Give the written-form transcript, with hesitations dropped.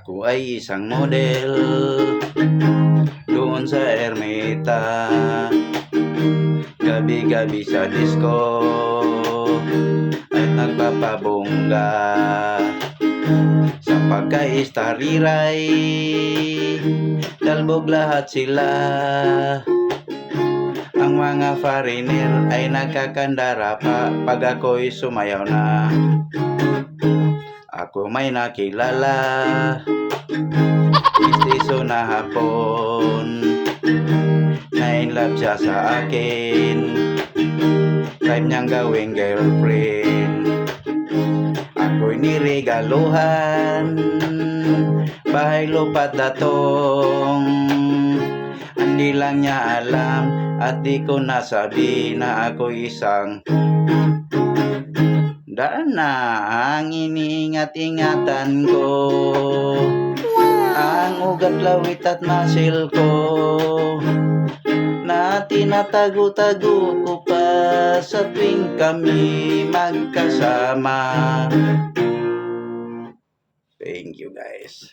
Ako ay isang model doon sa Ermita, gabi-gabi sa disco at nagpapabongga. Sa pagka-istariray, talbog lahat sila. Ang mga foreigner ay nagkakandara pa pag ako'y sumayaw na. Ako may nakilala, istiso na hapon, na-inlove siya sa akin, type niyang gawing girlfriend. Ako'y niregaluhan, bahay lupa't datong. Hindi lang niya alam at di ko nasabi na ako'y isang daan na ang iniingat-ingatan ko. Ang ugat, lawit at muscle ko na tinatago-tago ko pa sa tuwing kami magkasama. Thank you guys.